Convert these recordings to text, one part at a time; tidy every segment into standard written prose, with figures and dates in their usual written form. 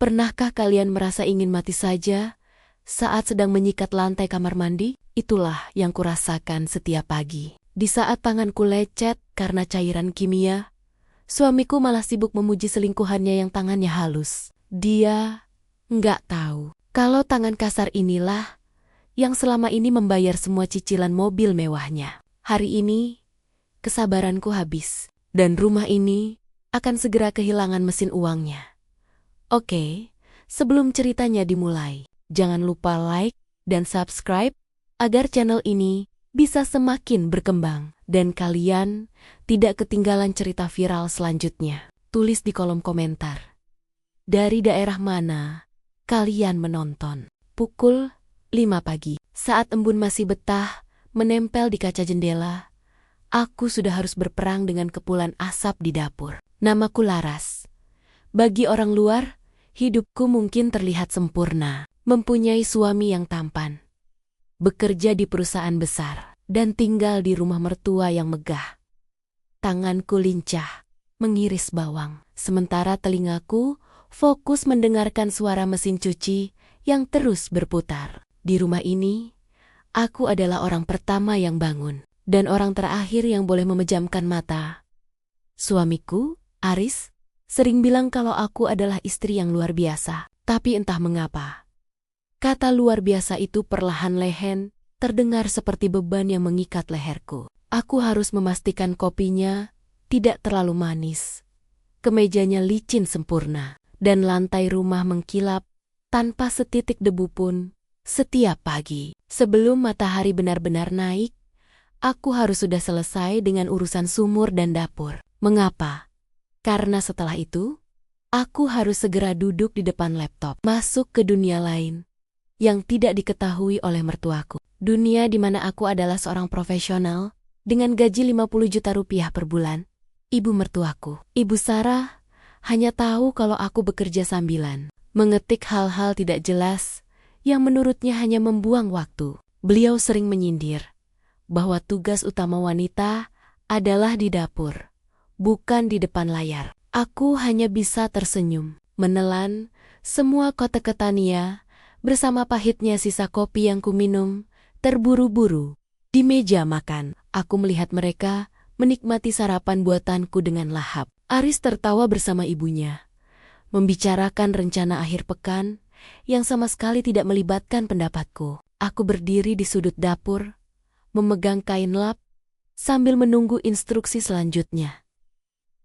Pernahkah kalian merasa ingin mati saja saat sedang menyikat lantai kamar mandi? Itulah yang kurasakan setiap pagi. Di saat tanganku lecet karena cairan kimia, suamiku malah sibuk memuji selingkuhannya yang tangannya halus. Dia nggak tahu kalau tangan kasar inilah yang selama ini membayar semua cicilan mobil mewahnya. Hari ini, kesabaranku habis, dan rumah ini akan segera kehilangan mesin uangnya. Oke, sebelum ceritanya dimulai, jangan lupa like dan subscribe agar channel ini bisa semakin berkembang dan kalian tidak ketinggalan cerita viral selanjutnya. Tulis di kolom komentar. Dari daerah mana kalian menonton? Pukul 5 pagi. Saat embun masih betah menempel di kaca jendela, aku sudah harus berperang dengan kepulan asap di dapur. Namaku Laras. Bagi orang luar, hidupku mungkin terlihat sempurna. Mempunyai suami yang tampan, bekerja di perusahaan besar, dan tinggal di rumah mertua yang megah. Tanganku lincah mengiris bawang, sementara telingaku fokus mendengarkan suara mesin cuci yang terus berputar. Di rumah ini, aku adalah orang pertama yang bangun, dan orang terakhir yang boleh memejamkan mata. Suamiku, Aris, sering bilang kalau aku adalah istri yang luar biasa, tapi entah mengapa kata luar biasa itu perlahan-lahan terdengar seperti beban yang mengikat leherku. Aku harus memastikan kopinya tidak terlalu manis, kemejanya licin sempurna, dan lantai rumah mengkilap tanpa setitik debu pun setiap pagi. Sebelum matahari benar-benar naik, aku harus sudah selesai dengan urusan sumur dan dapur. Mengapa? Karena setelah itu, aku harus segera duduk di depan laptop, masuk ke dunia lain yang tidak diketahui oleh mertuaku. Dunia di mana aku adalah seorang profesional dengan gaji 50 juta rupiah per bulan. Ibu mertuaku, Ibu Sarah, hanya tahu kalau aku bekerja sambilan, mengetik hal-hal tidak jelas yang menurutnya hanya membuang waktu. Beliau sering menyindir bahwa tugas utama wanita adalah di dapur, bukan di depan layar. Aku hanya bisa tersenyum, menelan semua kotak Tania bersama pahitnya sisa kopi yang kuminum terburu-buru. Di meja makan, aku melihat mereka menikmati sarapan buatanku dengan lahap. Aris tertawa bersama ibunya, membicarakan rencana akhir pekan yang sama sekali tidak melibatkan pendapatku. Aku berdiri di sudut dapur, memegang kain lap, sambil menunggu instruksi selanjutnya.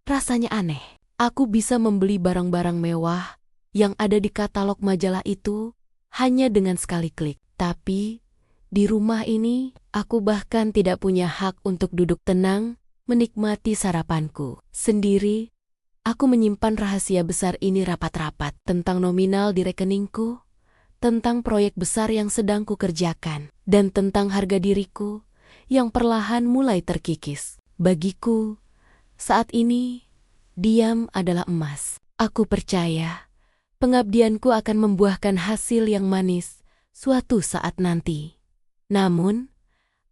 Rasanya aneh, aku bisa membeli barang-barang mewah yang ada di katalog majalah itu hanya dengan sekali klik. Tapi, di rumah ini, aku bahkan tidak punya hak untuk duduk tenang, menikmati sarapanku sendiri. Aku menyimpan rahasia besar ini rapat-rapat tentang nominal di rekeningku, tentang proyek besar yang sedang kukerjakan, dan tentang harga diriku yang perlahan mulai terkikis. Bagiku, saat ini, diam adalah emas. Aku percaya pengabdianku akan membuahkan hasil yang manis suatu saat nanti. Namun,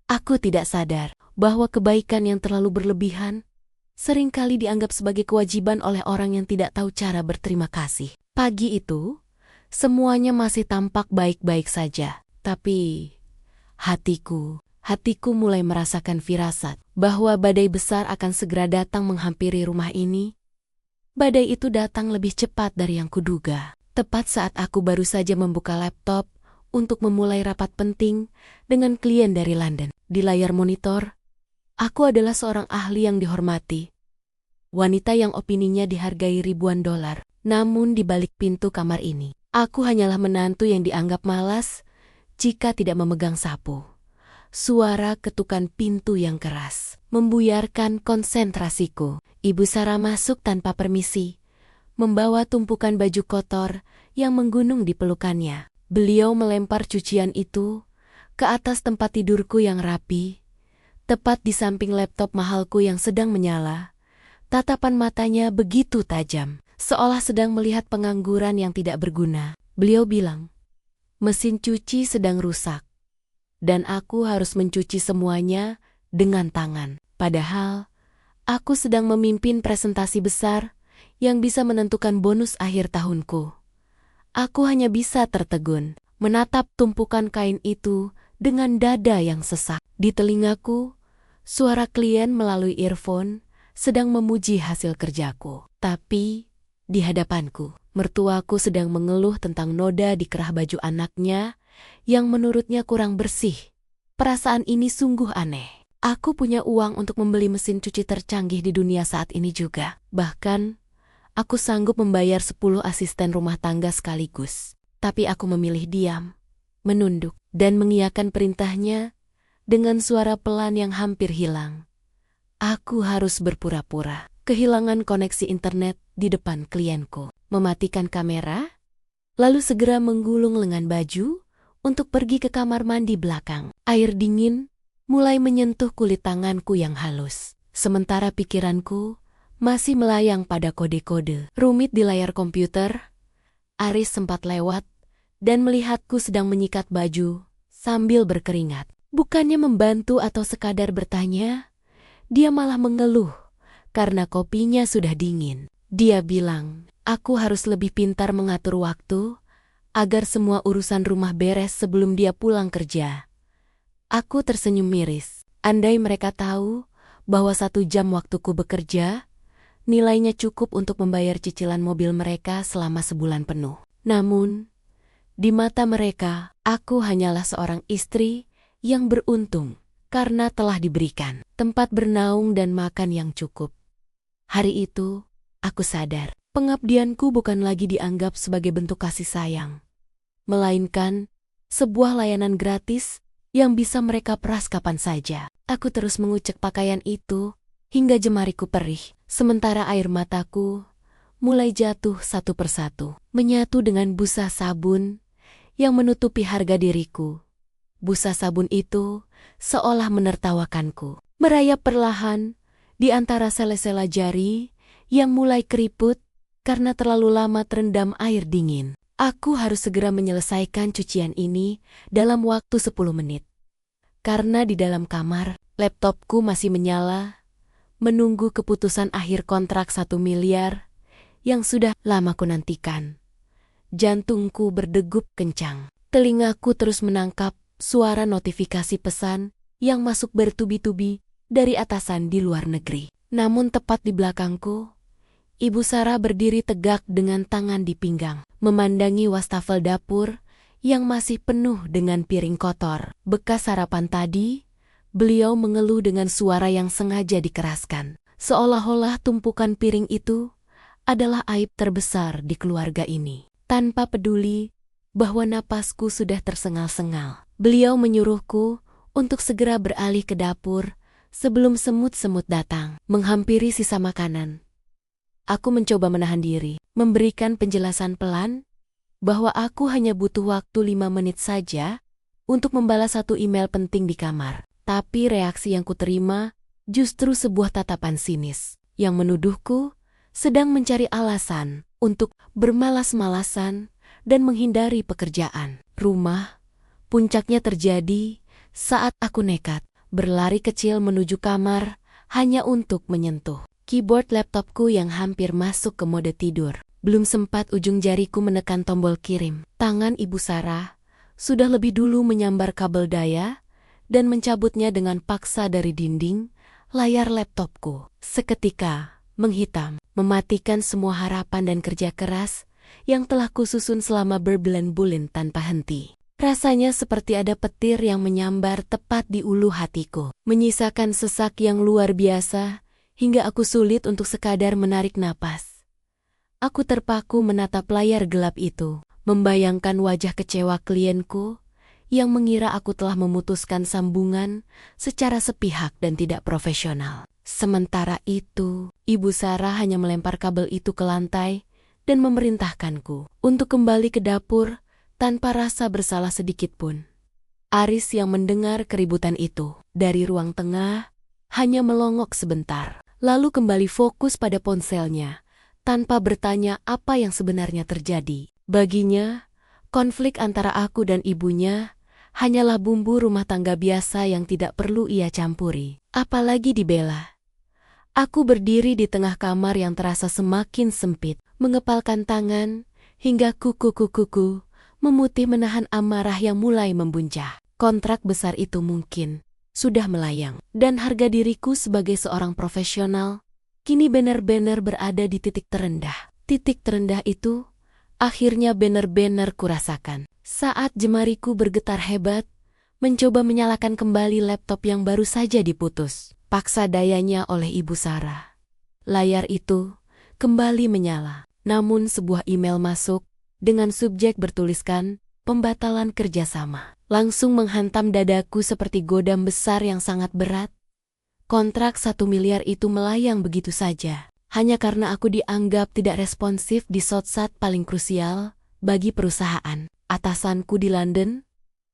aku tidak sadar bahwa kebaikan yang terlalu berlebihan seringkali dianggap sebagai kewajiban oleh orang yang tidak tahu cara berterima kasih. Pagi itu, semuanya masih tampak baik-baik saja. Tapi, hatiku mulai merasakan firasat bahwa badai besar akan segera datang menghampiri rumah ini. Badai itu datang lebih cepat dari yang kuduga. Tepat saat aku baru saja membuka laptop untuk memulai rapat penting dengan klien dari London. Di layar monitor, aku adalah seorang ahli yang dihormati, wanita yang opininya dihargai ribuan dolar. Namun di balik pintu kamar ini, aku hanyalah menantu yang dianggap malas jika tidak memegang sapu. Suara ketukan pintu yang keras membuyarkan konsentrasiku. Ibu Sarah masuk tanpa permisi, membawa tumpukan baju kotor yang menggunung di pelukannya. Beliau melempar cucian itu ke atas tempat tidurku yang rapi, tepat di samping laptop mahalku yang sedang menyala. Tatapan matanya begitu tajam, seolah sedang melihat pengangguran yang tidak berguna. Beliau bilang, mesin cuci sedang rusak, dan aku harus mencuci semuanya dengan tangan. Padahal, aku sedang memimpin presentasi besar yang bisa menentukan bonus akhir tahunku. Aku hanya bisa tertegun, menatap tumpukan kain itu dengan dada yang sesak. Di telingaku, suara klien melalui earphone sedang memuji hasil kerjaku. Tapi, di hadapanku, mertuaku sedang mengeluh tentang noda di kerah baju anaknya yang menurutnya kurang bersih. Perasaan ini sungguh aneh. Aku punya uang untuk membeli mesin cuci tercanggih di dunia saat ini juga. Bahkan, aku sanggup membayar 10 asisten rumah tangga sekaligus. Tapi aku memilih diam, menunduk, dan mengiyakan perintahnya dengan suara pelan yang hampir hilang. Aku harus berpura-pura kehilangan koneksi internet di depan klienku, mematikan kamera, lalu segera menggulung lengan baju untuk pergi ke kamar mandi belakang. Air dingin mulai menyentuh kulit tanganku yang halus, sementara pikiranku masih melayang pada kode-kode rumit di layar komputer. Aris sempat lewat dan melihatku sedang menyikat baju sambil berkeringat. Bukannya membantu atau sekadar bertanya, dia malah mengeluh karena kopinya sudah dingin. Dia bilang, aku harus lebih pintar mengatur waktu agar semua urusan rumah beres sebelum dia pulang kerja. Aku tersenyum miris. Andai mereka tahu bahwa 1 jam waktuku bekerja, nilainya cukup untuk membayar cicilan mobil mereka selama sebulan penuh. Namun, di mata mereka, aku hanyalah seorang istri yang beruntung karena telah diberikan tempat bernaung dan makan yang cukup. Hari itu, aku sadar, pengabdianku bukan lagi dianggap sebagai bentuk kasih sayang, melainkan sebuah layanan gratis yang bisa mereka peras kapan saja. Aku terus mengucek pakaian itu hingga jemariku perih, sementara air mataku mulai jatuh satu persatu, menyatu dengan busa sabun yang menutupi harga diriku. Busa sabun itu seolah menertawakanku, merayap perlahan di antara sela-sela jari yang mulai keriput karena terlalu lama terendam air dingin. Aku harus segera menyelesaikan cucian ini dalam waktu 10 menit. Karena di dalam kamar, laptopku masih menyala, menunggu keputusan akhir kontrak 1 miliar yang sudah lama kunantikan. Jantungku berdegup kencang. Telingaku terus menangkap suara notifikasi pesan yang masuk bertubi-tubi dari atasan di luar negeri. Namun tepat di belakangku, Ibu Sarah berdiri tegak dengan tangan di pinggang, memandangi wastafel dapur yang masih penuh dengan piring kotor. Bekas sarapan tadi, beliau mengeluh dengan suara yang sengaja dikeraskan, seolah-olah tumpukan piring itu adalah aib terbesar di keluarga ini. Tanpa peduli bahwa napasku sudah tersengal-sengal, beliau menyuruhku untuk segera beralih ke dapur sebelum semut-semut datang menghampiri sisa makanan. Aku mencoba menahan diri, memberikan penjelasan pelan bahwa aku hanya butuh waktu 5 menit saja untuk membalas 1 email penting di kamar. Tapi reaksi yang kuterima justru sebuah tatapan sinis yang menuduhku sedang mencari alasan untuk bermalas-malasan dan menghindari pekerjaan rumah. Puncaknya terjadi saat aku nekat berlari kecil menuju kamar hanya untuk menyentuh keyboard laptopku yang hampir masuk ke mode tidur. Belum sempat ujung jariku menekan tombol kirim, tangan Ibu Sarah sudah lebih dulu menyambar kabel daya dan mencabutnya dengan paksa dari dinding layar laptopku. Seketika menghitam, mematikan semua harapan dan kerja keras yang telah kususun selama berbulan-bulan tanpa henti. Rasanya seperti ada petir yang menyambar tepat di ulu hatiku, menyisakan sesak yang luar biasa hingga aku sulit untuk sekadar menarik napas. Aku terpaku menatap layar gelap itu, membayangkan wajah kecewa klienku yang mengira aku telah memutuskan sambungan secara sepihak dan tidak profesional. Sementara itu, Ibu Sarah hanya melempar kabel itu ke lantai dan memerintahkanku untuk kembali ke dapur tanpa rasa bersalah sedikit pun. Aris yang mendengar keributan itu dari ruang tengah hanya melongok sebentar, lalu kembali fokus pada ponselnya tanpa bertanya apa yang sebenarnya terjadi. Baginya, konflik antara aku dan ibunya hanyalah bumbu rumah tangga biasa yang tidak perlu ia campuri, apalagi dibela. Aku berdiri di tengah kamar yang terasa semakin sempit, mengepalkan tangan hingga kuku-kukuku memutih menahan amarah yang mulai membuncah. Kontrak besar itu mungkin sudah melayang, dan harga diriku sebagai seorang profesional kini benar-benar berada di titik terendah. Titik terendah itu akhirnya benar-benar kurasakan saat jemariku bergetar hebat, mencoba menyalakan kembali laptop yang baru saja diputus paksa dayanya oleh Ibu Sarah. Layar itu kembali menyala, namun sebuah email masuk dengan subjek bertuliskan pembatalan kerjasama. Langsung menghantam dadaku seperti godam besar yang sangat berat. Kontrak 1 miliar itu melayang begitu saja, hanya karena aku dianggap tidak responsif di saat paling krusial bagi perusahaan. Atasanku di London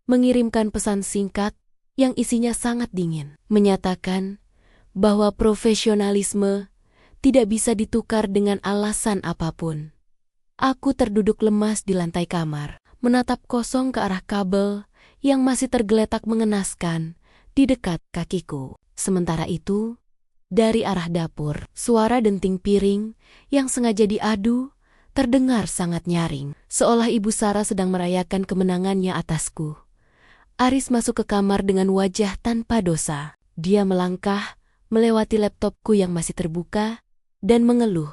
mengirimkan pesan singkat yang isinya sangat dingin, menyatakan bahwa profesionalisme tidak bisa ditukar dengan alasan apapun. Aku terduduk lemas di lantai kamar, menatap kosong ke arah kabel yang masih tergeletak mengenaskan di dekat kakiku. Sementara itu, dari arah dapur, suara denting piring yang sengaja diadu terdengar sangat nyaring, seolah Ibu Sarah sedang merayakan kemenangannya atasku. Aris masuk ke kamar dengan wajah tanpa dosa. Dia melangkah melewati laptopku yang masih terbuka dan mengeluh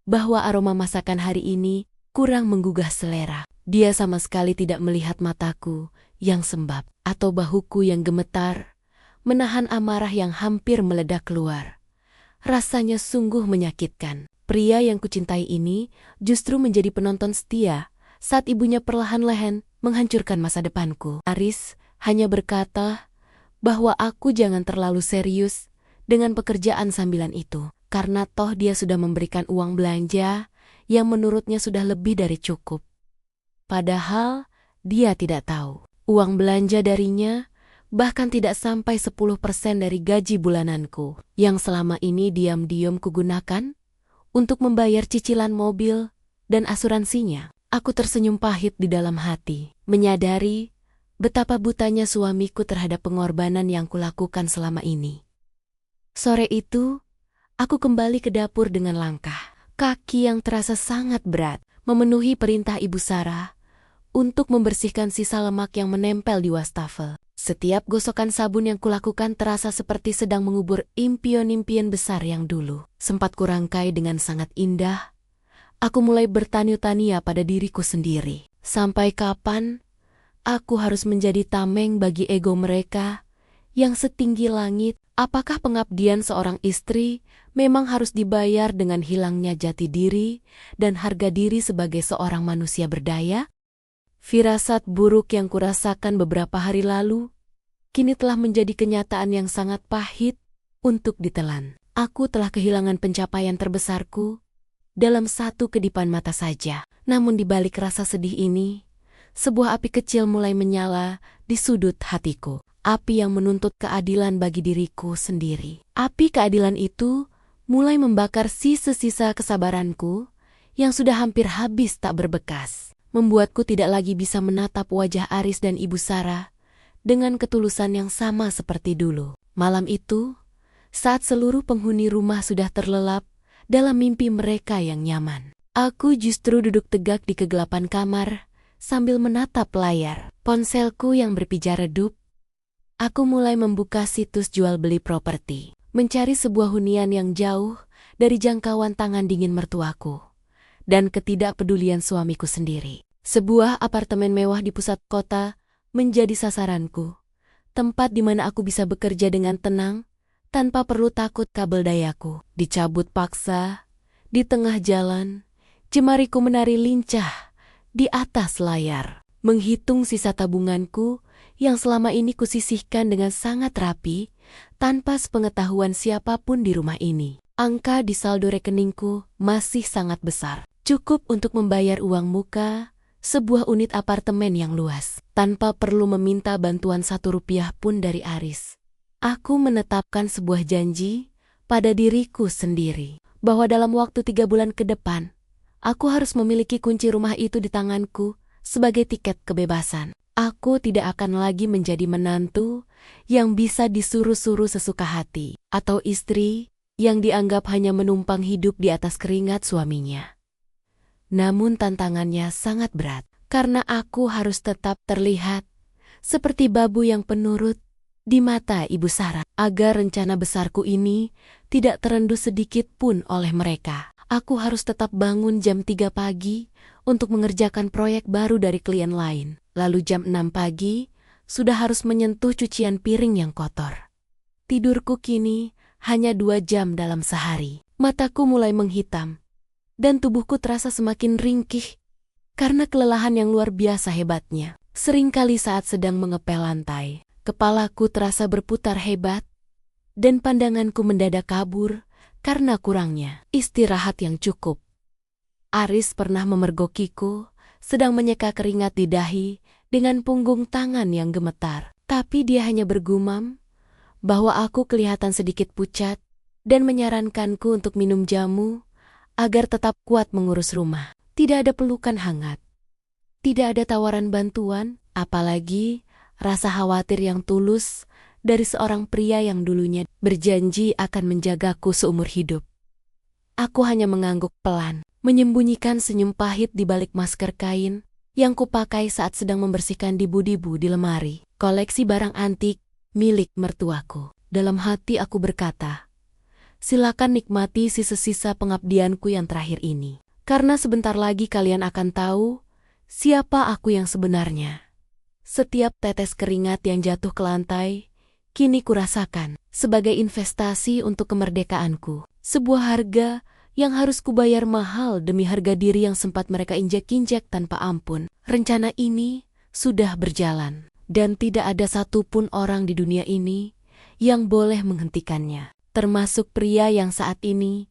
bahwa aroma masakan hari ini kurang menggugah selera. Dia sama sekali tidak melihat mataku yang sembab atau bahuku yang gemetar, menahan amarah yang hampir meledak keluar. Rasanya sungguh menyakitkan. Pria yang kucintai ini justru menjadi penonton setia saat ibunya perlahan-lahan menghancurkan masa depanku. Aris hanya berkata bahwa aku jangan terlalu serius dengan pekerjaan sambilan itu, karena toh dia sudah memberikan uang belanja yang menurutnya sudah lebih dari cukup. Padahal dia tidak tahu, uang belanja darinya bahkan tidak sampai 10% dari gaji bulananku yang selama ini diam-diam kugunakan untuk membayar cicilan mobil dan asuransinya. Aku tersenyum pahit di dalam hati, menyadari betapa butanya suamiku terhadap pengorbanan yang kulakukan selama ini. Sore itu, aku kembali ke dapur dengan langkah kaki yang terasa sangat berat, memenuhi perintah Ibu Sarah untuk membersihkan sisa lemak yang menempel di wastafel. Setiap gosokan sabun yang kulakukan terasa seperti sedang mengubur impian-impian besar yang dulu sempat kurangkai dengan sangat indah. Aku mulai bertanya-tanya pada diriku sendiri. Sampai kapan aku harus menjadi tameng bagi ego mereka yang setinggi langit? Apakah pengabdian seorang istri memang harus dibayar dengan hilangnya jati diri dan harga diri sebagai seorang manusia berdaya? Firasat buruk yang kurasakan beberapa hari lalu kini telah menjadi kenyataan yang sangat pahit untuk ditelan. Aku telah kehilangan pencapaian terbesarku dalam satu kedipan mata saja. Namun di balik rasa sedih ini, sebuah api kecil mulai menyala di sudut hatiku. Api yang menuntut keadilan bagi diriku sendiri. Api keadilan itu mulai membakar sisa-sisa kesabaranku yang sudah hampir habis tak berbekas. Membuatku tidak lagi bisa menatap wajah Aris dan Ibu Sarah dengan ketulusan yang sama seperti dulu. Malam itu, saat seluruh penghuni rumah sudah terlelap dalam mimpi mereka yang nyaman, aku justru duduk tegak di kegelapan kamar sambil menatap layar ponselku yang berpijar redup. Aku mulai membuka situs jual beli properti, mencari sebuah hunian yang jauh dari jangkauan tangan dingin mertuaku dan ketidakpedulian suamiku sendiri. Sebuah apartemen mewah di pusat kota menjadi sasaranku, tempat di mana aku bisa bekerja dengan tenang tanpa perlu takut kabel dayaku dicabut paksa. Di tengah jalan, jemariku menari lincah di atas layar, menghitung sisa tabunganku yang selama ini kusisihkan dengan sangat rapi tanpa sepengetahuan siapapun di rumah ini. Angka di saldo rekeningku masih sangat besar, cukup untuk membayar uang muka sebuah unit apartemen yang luas, tanpa perlu meminta bantuan 1 rupiah pun dari Aris. Aku menetapkan sebuah janji pada diriku sendiri, bahwa dalam waktu 3 bulan ke depan, aku harus memiliki kunci rumah itu di tanganku sebagai tiket kebebasan. Aku tidak akan lagi menjadi menantu yang bisa disuruh-suruh sesuka hati, atau istri yang dianggap hanya menumpang hidup di atas keringat suaminya. Namun tantangannya sangat berat, karena aku harus tetap terlihat seperti babu yang penurut di mata Ibu Sarah. Agar rencana besarku ini tidak terendus sedikit pun oleh mereka, aku harus tetap bangun jam 3 pagi untuk mengerjakan proyek baru dari klien lain. Lalu jam 6 pagi sudah harus menyentuh cucian piring yang kotor. Tidurku kini hanya 2 jam dalam sehari. Mataku mulai menghitam dan tubuhku terasa semakin ringkih karena kelelahan yang luar biasa hebatnya. Seringkali saat sedang mengepel lantai, kepalaku terasa berputar hebat dan pandanganku mendadak kabur karena kurangnya istirahat yang cukup. Aris pernah memergokiku sedang menyeka keringat di dahi dengan punggung tangan yang gemetar. Tapi dia hanya bergumam bahwa aku kelihatan sedikit pucat dan menyarankanku untuk minum jamu agar tetap kuat mengurus rumah. Tidak ada pelukan hangat, tidak ada tawaran bantuan, apalagi rasa khawatir yang tulus dari seorang pria yang dulunya berjanji akan menjagaku seumur hidup. Aku hanya mengangguk pelan, menyembunyikan senyum pahit di balik masker kain yang kupakai saat sedang membersihkan dibu-dibu di lemari koleksi barang antik milik mertuaku. Dalam hati aku berkata, silakan nikmati sisa-sisa pengabdianku yang terakhir ini. Karena sebentar lagi kalian akan tahu siapa aku yang sebenarnya. Setiap tetes keringat yang jatuh ke lantai, kini kurasakan sebagai investasi untuk kemerdekaanku. Sebuah harga yang harus kubayar mahal demi harga diri yang sempat mereka injek-injek tanpa ampun. Rencana ini sudah berjalan, dan tidak ada satupun orang di dunia ini yang boleh menghentikannya. Termasuk pria yang saat ini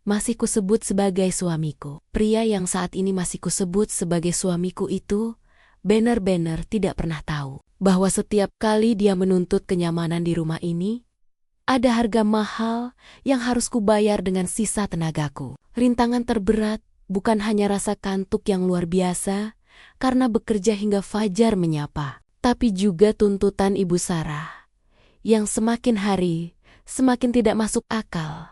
masih kusebut sebagai suamiku. Pria yang saat ini masih kusebut sebagai suamiku itu benar-benar tidak pernah tahu bahwa setiap kali dia menuntut kenyamanan di rumah ini, ada harga mahal yang harus kubayar dengan sisa tenagaku. Rintangan terberat bukan hanya rasa kantuk yang luar biasa karena bekerja hingga fajar menyapa, tapi juga tuntutan Ibu Sarah yang semakin hari semakin tidak masuk akal.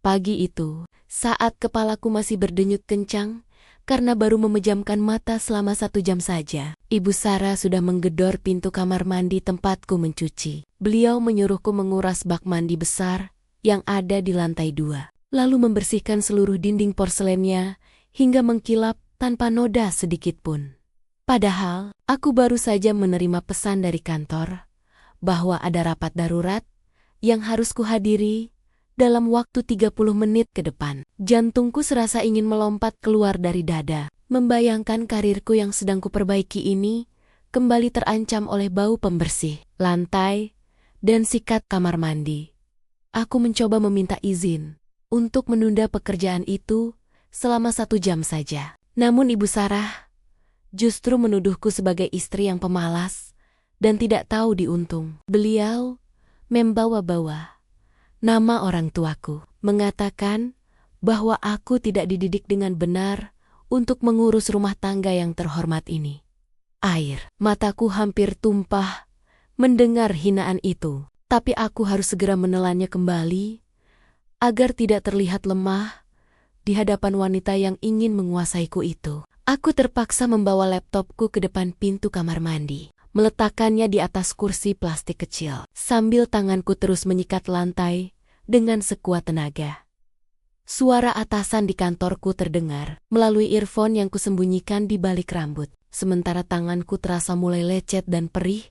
Pagi itu, saat kepalaku masih berdenyut kencang karena baru memejamkan mata selama 1 jam saja, Ibu Sarah sudah menggedor pintu kamar mandi tempatku mencuci. Beliau menyuruhku menguras bak mandi besar yang ada di lantai 2, lalu membersihkan seluruh dinding porselennya hingga mengkilap tanpa noda sedikit pun. Padahal, aku baru saja menerima pesan dari kantor bahwa ada rapat darurat yang harus kuhadiri dalam waktu 30 menit ke depan. Jantungku serasa ingin melompat keluar dari dada, membayangkan karirku yang sedang kuperbaiki ini kembali terancam oleh bau pembersih lantai dan sikat kamar mandi. Aku mencoba meminta izin untuk menunda pekerjaan itu selama 1 jam saja. Namun Ibu Sarah justru menuduhku sebagai istri yang pemalas dan tidak tahu diuntung. Beliau membawa-bawa nama orang tuaku, mengatakan bahwa aku tidak dididik dengan benar untuk mengurus rumah tangga yang terhormat ini. Air mataku hampir tumpah mendengar hinaan itu, tapi aku harus segera menelannya kembali agar tidak terlihat lemah di hadapan wanita yang ingin menguasaiku itu. Aku terpaksa membawa laptopku ke depan pintu kamar mandi, meletakkannya di atas kursi plastik kecil, sambil tanganku terus menyikat lantai dengan sekuat tenaga. Suara atasan di kantorku terdengar melalui earphone yang kusembunyikan di balik rambut, sementara tanganku terasa mulai lecet dan perih,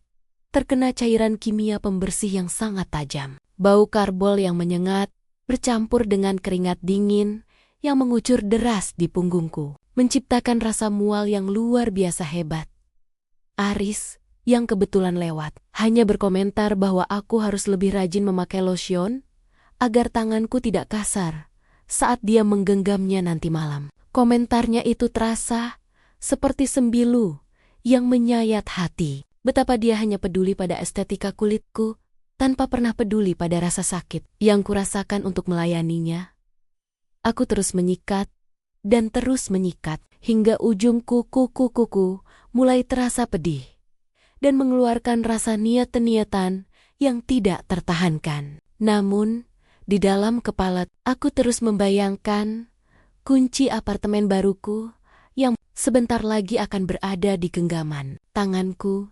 terkena cairan kimia pembersih yang sangat tajam. Bau karbol yang menyengat bercampur dengan keringat dingin yang mengucur deras di punggungku, menciptakan rasa mual yang luar biasa hebat. Aris yang kebetulan lewat hanya berkomentar bahwa aku harus lebih rajin memakai lotion agar tanganku tidak kasar saat dia menggenggamnya nanti malam. Komentarnya itu terasa seperti sembilu yang menyayat hati. Betapa dia hanya peduli pada estetika kulitku tanpa pernah peduli pada rasa sakit yang kurasakan untuk melayaninya. Aku terus menyikat dan terus menyikat hingga ujung kuku-kukuku mulai terasa pedih dan mengeluarkan rasa niat-niatan yang tidak tertahankan. Namun, di dalam kepala aku terus membayangkan kunci apartemen baruku yang sebentar lagi akan berada di genggaman tanganku.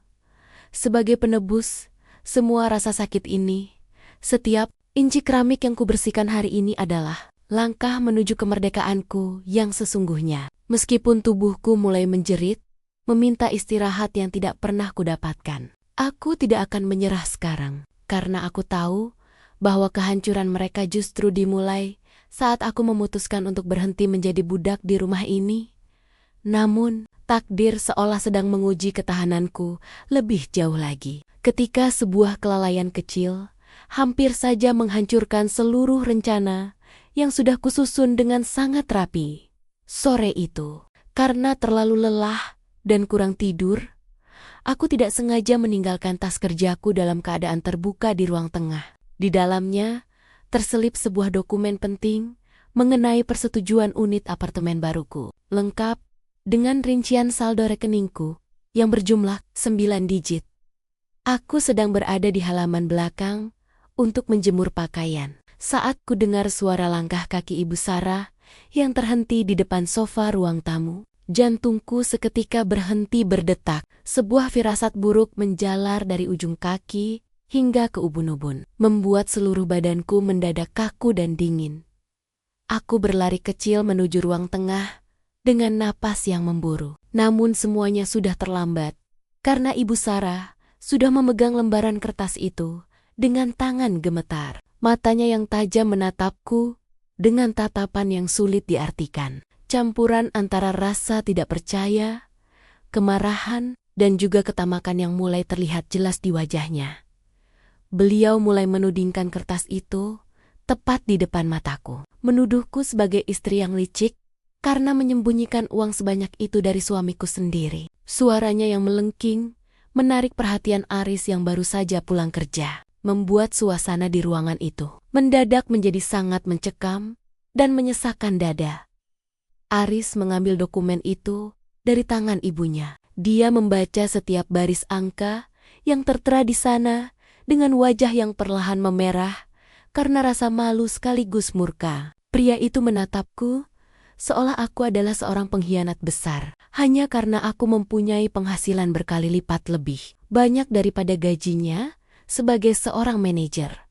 Sebagai penebus semua rasa sakit ini, setiap inci keramik yang kubersihkan hari ini adalah langkah menuju kemerdekaanku yang sesungguhnya. Meskipun tubuhku mulai menjerit, meminta istirahat yang tidak pernah kudapatkan, aku tidak akan menyerah sekarang, karena aku tahu bahwa kehancuran mereka justru dimulai saat aku memutuskan untuk berhenti menjadi budak di rumah ini. Namun, takdir seolah sedang menguji ketahananku lebih jauh lagi. Ketika sebuah kelalaian kecil hampir saja menghancurkan seluruh rencana yang sudah kususun dengan sangat rapi. Sore itu, karena terlalu lelah dan kurang tidur, aku tidak sengaja meninggalkan tas kerjaku dalam keadaan terbuka di ruang tengah. Di dalamnya, terselip sebuah dokumen penting mengenai persetujuan unit apartemen baruku, lengkap dengan rincian saldo rekeningku yang berjumlah 9 digit. Aku sedang berada di halaman belakang untuk menjemur pakaian saat ku dengar suara langkah kaki Ibu Sarah yang terhenti di depan sofa ruang tamu. Jantungku seketika berhenti berdetak. Sebuah firasat buruk menjalar dari ujung kaki hingga ke ubun-ubun, membuat seluruh badanku mendadak kaku dan dingin. Aku berlari kecil menuju ruang tengah dengan napas yang memburu. Namun semuanya sudah terlambat, karena Ibu Sarah sudah memegang lembaran kertas itu dengan tangan gemetar. Matanya yang tajam menatapku dengan tatapan yang sulit diartikan. Campuran antara rasa tidak percaya, kemarahan, dan juga ketamakan yang mulai terlihat jelas di wajahnya. Beliau mulai menudingkan kertas itu tepat di depan mataku. Menuduhku sebagai istri yang licik karena menyembunyikan uang sebanyak itu dari suamiku sendiri. Suaranya yang melengking menarik perhatian Aris yang baru saja pulang kerja, membuat suasana di ruangan itu mendadak menjadi sangat mencekam dan menyesakkan dada. Aris mengambil dokumen itu dari tangan ibunya. Dia membaca setiap baris angka yang tertera di sana dengan wajah yang perlahan memerah karena rasa malu sekaligus murka. Pria itu menatapku seolah aku adalah seorang pengkhianat besar, hanya karena aku mempunyai penghasilan berkali lipat lebih banyak daripada gajinya sebagai seorang manajer.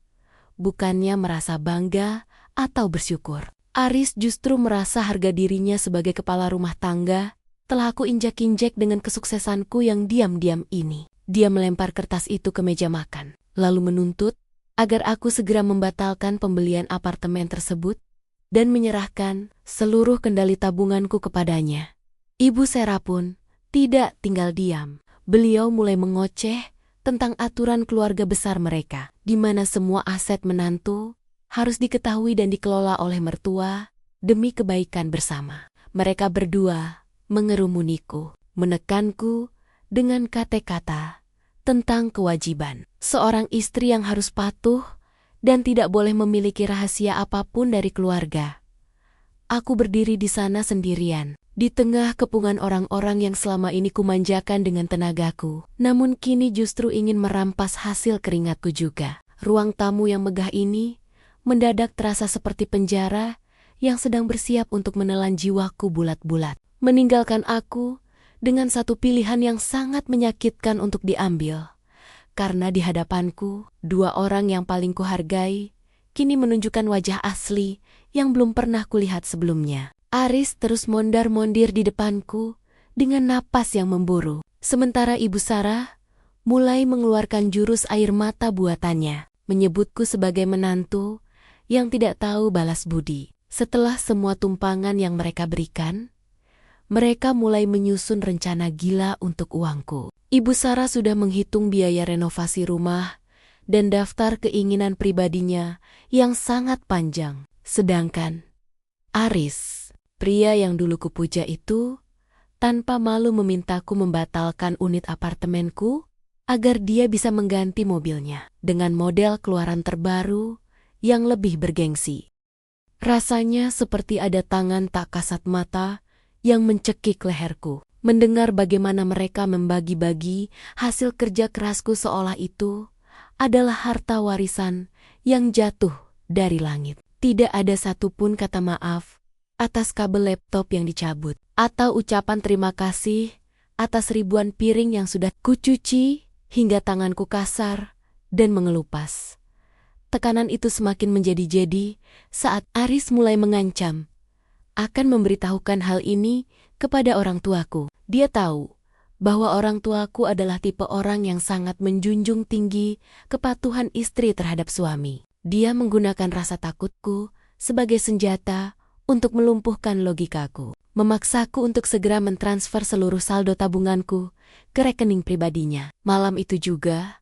Bukannya merasa bangga atau bersyukur, Aris justru merasa harga dirinya sebagai kepala rumah tangga telah aku injak-injek dengan kesuksesanku yang diam-diam ini. Dia melempar kertas itu ke meja makan, lalu menuntut agar aku segera membatalkan pembelian apartemen tersebut dan menyerahkan seluruh kendali tabunganku kepadanya. Ibu Sarah pun tidak tinggal diam. Beliau mulai mengoceh tentang aturan keluarga besar mereka, di mana semua aset menantu harus diketahui dan dikelola oleh mertua demi kebaikan bersama. Mereka berdua mengerumuniku, menekanku dengan kata-kata tentang kewajiban seorang istri yang harus patuh dan tidak boleh memiliki rahasia apapun dari keluarga. Aku berdiri di sana sendirian, di tengah kepungan orang-orang yang selama ini kumanjakan dengan tenagaku, namun kini justru ingin merampas hasil keringatku juga. Ruang tamu yang megah ini mendadak terasa seperti penjara yang sedang bersiap untuk menelan jiwaku bulat-bulat, meninggalkan aku dengan satu pilihan yang sangat menyakitkan untuk diambil. Karena di hadapanku, dua orang yang paling kuhargai kini menunjukkan wajah asli yang belum pernah kulihat sebelumnya. Aris terus mondar-mondir di depanku dengan napas yang memburu, sementara Ibu Sarah mulai mengeluarkan jurus air mata buatannya, menyebutku sebagai menantu yang tidak tahu balas budi. Setelah semua tumpangan yang mereka berikan, mereka mulai menyusun rencana gila untuk uangku. Ibu Sarah sudah menghitung biaya renovasi rumah dan daftar keinginan pribadinya yang sangat panjang. Sedangkan Aris, pria yang dulu kupuja itu, tanpa malu memintaku membatalkan unit apartemenku agar dia bisa mengganti mobilnya dengan model keluaran terbaru yang lebih bergengsi. Rasanya seperti ada tangan tak kasat mata yang mencekik leherku, mendengar bagaimana mereka membagi-bagi hasil kerja kerasku seolah itu adalah harta warisan yang jatuh dari langit. Tidak ada satupun kata maaf atas kabel laptop yang dicabut, atau ucapan terima kasih atas ribuan piring yang sudah kucuci hingga tanganku kasar dan mengelupas. Tekanan itu semakin menjadi-jadi saat Aris mulai mengancam akan memberitahukan hal ini kepada orang tuaku. Dia tahu bahwa orang tuaku adalah tipe orang yang sangat menjunjung tinggi kepatuhan istri terhadap suami. Dia menggunakan rasa takutku sebagai senjata untuk melumpuhkan logikaku, memaksaku untuk segera mentransfer seluruh saldo tabunganku ke rekening pribadinya. Malam itu juga,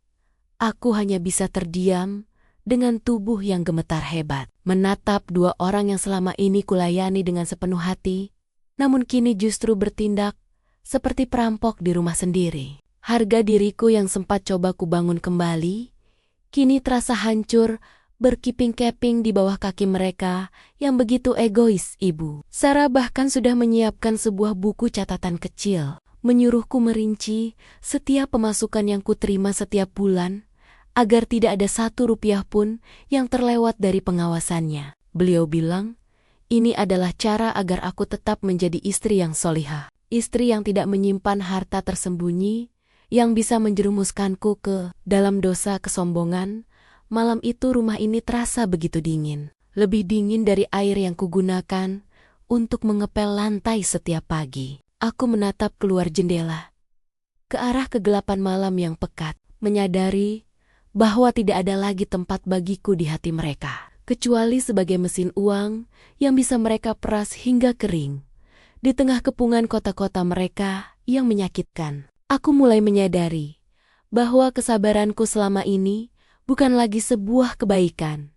aku hanya bisa terdiam dengan tubuh yang gemetar hebat, menatap dua orang yang selama ini kulayani dengan sepenuh hati, namun kini justru bertindak seperti perampok di rumah sendiri. Harga diriku yang sempat coba kubangun kembali, kini terasa hancur berkeping-keping di bawah kaki mereka yang begitu egois. Ibu Sarah bahkan sudah menyiapkan sebuah buku catatan kecil, menyuruhku merinci setiap pemasukan yang kuterima setiap bulan, agar tidak ada 1 rupiah pun yang terlewat dari pengawasannya. Beliau bilang, ini adalah cara agar aku tetap menjadi istri yang solihah. Istri yang tidak menyimpan harta tersembunyi, yang bisa menjerumuskanku ke dalam dosa kesombongan. Malam itu rumah ini terasa begitu dingin. Lebih dingin dari air yang kugunakan untuk mengepel lantai setiap pagi. Aku menatap keluar jendela, ke arah kegelapan malam yang pekat, menyadari bahwa tidak ada lagi tempat bagiku di hati mereka, kecuali sebagai mesin uang yang bisa mereka peras hingga kering. Di tengah kepungan kota-kota mereka yang menyakitkan, aku mulai menyadari bahwa kesabaranku selama ini bukan lagi sebuah kebaikan,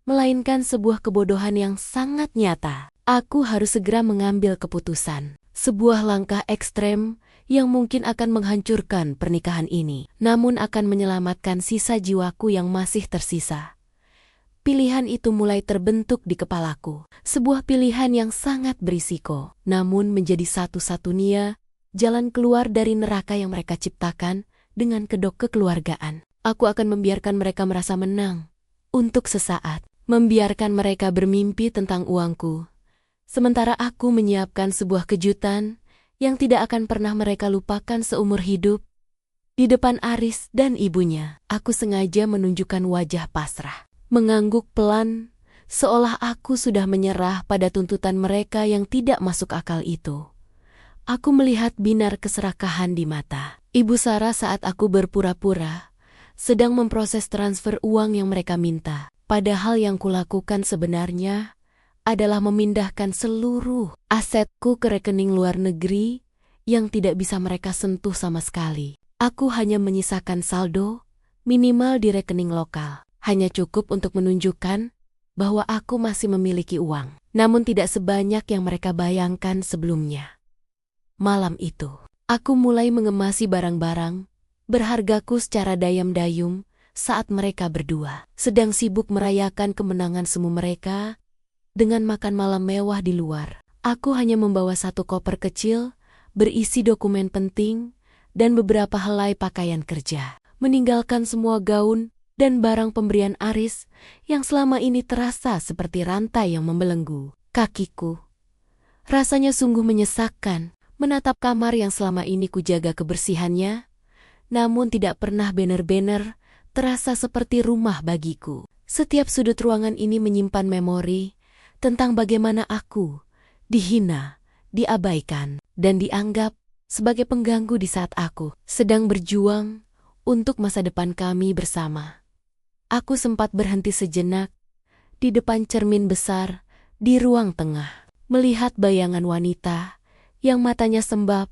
melainkan sebuah kebodohan yang sangat nyata. Aku harus segera mengambil keputusan, sebuah langkah ekstrem yang mungkin akan menghancurkan pernikahan ini, namun akan menyelamatkan sisa jiwaku yang masih tersisa. Pilihan itu mulai terbentuk di kepalaku, sebuah pilihan yang sangat berisiko, namun menjadi satu-satunya jalan keluar dari neraka yang mereka ciptakan dengan kedok kekeluargaan. Aku akan membiarkan mereka merasa menang untuk sesaat, membiarkan mereka bermimpi tentang uangku, sementara aku menyiapkan sebuah kejutan yang tidak akan pernah mereka lupakan seumur hidup. Di depan Aris dan ibunya, aku sengaja menunjukkan wajah pasrah, mengangguk pelan, seolah aku sudah menyerah pada tuntutan mereka yang tidak masuk akal itu. Aku melihat binar keserakahan di mata Ibu Sarah saat aku berpura-pura sedang memproses transfer uang yang mereka minta, padahal yang kulakukan sebenarnya adalah memindahkan seluruh asetku ke rekening luar negeri yang tidak bisa mereka sentuh sama sekali. Aku hanya menyisakan saldo minimal di rekening lokal, hanya cukup untuk menunjukkan bahwa aku masih memiliki uang, namun tidak sebanyak yang mereka bayangkan sebelumnya. Malam itu, aku mulai mengemasi barang-barang berhargaku secara dayam-dayum saat mereka berdua sedang sibuk merayakan kemenangan semu mereka dengan makan malam mewah di luar. Aku hanya membawa 1 koper kecil berisi dokumen penting dan beberapa helai pakaian kerja, meninggalkan semua gaun dan barang pemberian Aris yang selama ini terasa seperti rantai yang membelenggu kakiku. Rasanya sungguh menyesakkan menatap kamar yang selama ini kujaga kebersihannya, namun tidak pernah benar-benar terasa seperti rumah bagiku. Setiap sudut ruangan ini menyimpan memori tentang bagaimana aku dihina, diabaikan, dan dianggap sebagai pengganggu di saat aku sedang berjuang untuk masa depan kami bersama. Aku sempat berhenti sejenak di depan cermin besar di ruang tengah, melihat bayangan wanita yang matanya sembab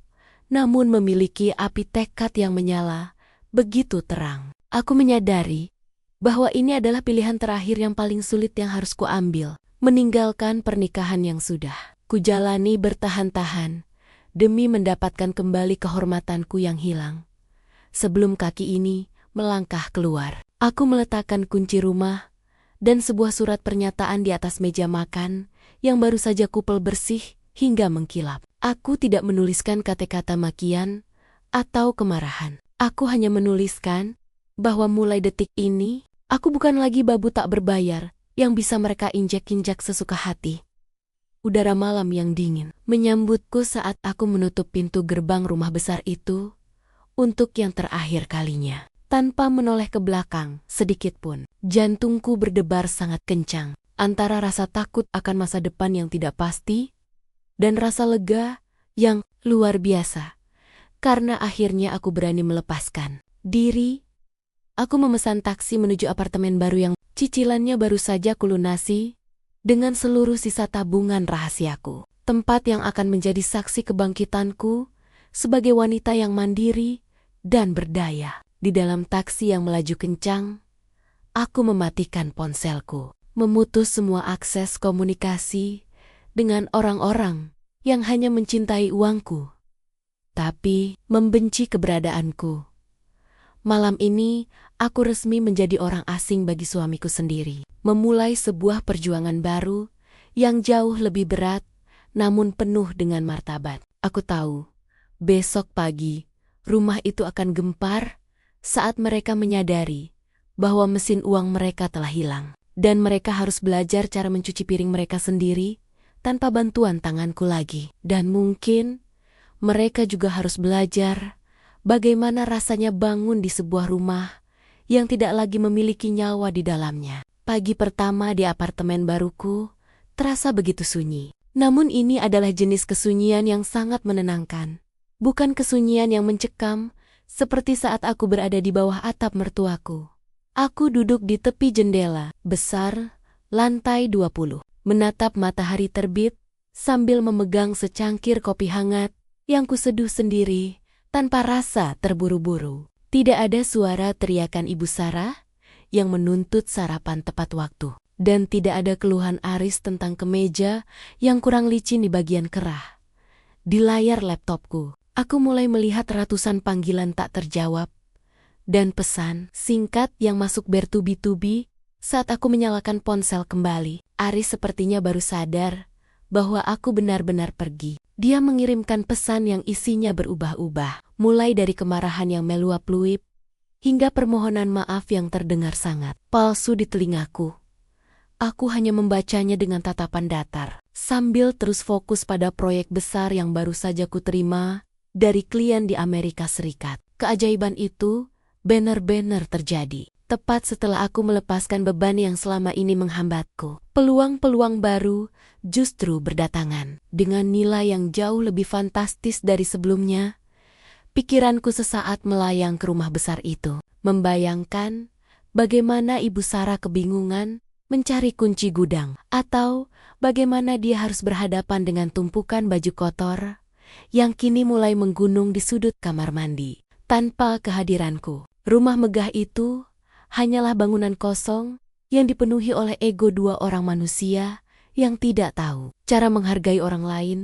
namun memiliki api tekad yang menyala begitu terang. Aku menyadari bahwa ini adalah pilihan terakhir yang paling sulit yang harus kuambil, meninggalkan pernikahan yang sudah kujalani bertahan-tahan demi mendapatkan kembali kehormatanku yang hilang. Sebelum kaki ini melangkah keluar, aku meletakkan kunci rumah dan sebuah surat pernyataan di atas meja makan yang baru saja kupel bersih hingga mengkilap. Aku tidak menuliskan kata-kata makian atau kemarahan. Aku hanya menuliskan bahwa mulai detik ini, aku bukan lagi babu tak berbayar yang bisa mereka injak-injak sesuka hati. udara malam yang dingin menyambutku saat aku menutup pintu gerbang rumah besar itu untuk yang terakhir kalinya. Tanpa menoleh ke belakang sedikit pun, jantungku berdebar sangat kencang antara rasa takut akan masa depan yang tidak pasti dan rasa lega yang luar biasa. Karena akhirnya aku berani melepaskan diri. Aku memesan taksi menuju apartemen baru yang cicilannya baru saja kulunasi dengan seluruh sisa tabungan rahasiaku. Tempat yang akan menjadi saksi kebangkitanku sebagai wanita yang mandiri dan berdaya. Di dalam taksi yang melaju kencang, aku mematikan ponselku, memutus semua akses komunikasi dengan orang-orang yang hanya mencintai uangku, tapi membenci keberadaanku. Malam ini, aku resmi menjadi orang asing bagi suamiku sendiri, memulai sebuah perjuangan baru yang jauh lebih berat, namun penuh dengan martabat. Aku tahu, besok pagi, rumah itu akan gempar saat mereka menyadari bahwa mesin uang mereka telah hilang, dan mereka harus belajar cara mencuci piring mereka sendiri tanpa bantuan tanganku lagi. Dan mungkin mereka juga harus belajar bagaimana rasanya bangun di sebuah rumah yang tidak lagi memiliki nyawa di dalamnya. Pagi pertama di apartemen baruku terasa begitu sunyi. Namun ini adalah jenis kesunyian yang sangat menenangkan. Bukan kesunyian yang mencekam seperti saat aku berada di bawah atap mertuaku. Aku duduk di tepi jendela besar, lantai 20, menatap matahari terbit sambil memegang secangkir kopi hangat yang kuseduh sendiri tanpa rasa terburu-buru. Tidak ada suara teriakan Ibu Sarah yang menuntut sarapan tepat waktu, dan tidak ada keluhan Aris tentang kemeja yang kurang licin di bagian kerah. Di layar laptopku, aku mulai melihat ratusan panggilan tak terjawab dan pesan singkat yang masuk bertubi-tubi saat aku menyalakan ponsel kembali. Aris sepertinya baru sadar bahwa aku benar-benar pergi. Dia mengirimkan pesan yang isinya berubah-ubah, mulai dari kemarahan yang meluap-luip hingga permohonan maaf yang terdengar sangat palsu di telingaku. Aku hanya membacanya dengan tatapan datar, sambil terus fokus pada proyek besar yang baru saja kuterima dari klien di Amerika Serikat. Keajaiban itu benar-benar terjadi. Tepat setelah aku melepaskan beban yang selama ini menghambatku, peluang-peluang baru justru berdatangan. Dengan nilai yang jauh lebih fantastis dari sebelumnya, pikiranku sesaat melayang ke rumah besar itu, membayangkan bagaimana Ibu Sarah kebingungan mencari kunci gudang, atau bagaimana dia harus berhadapan dengan tumpukan baju kotor yang kini mulai menggunung di sudut kamar mandi. Tanpa kehadiranku, rumah megah itu hanyalah bangunan kosong yang dipenuhi oleh ego dua orang manusia yang tidak tahu cara menghargai orang lain.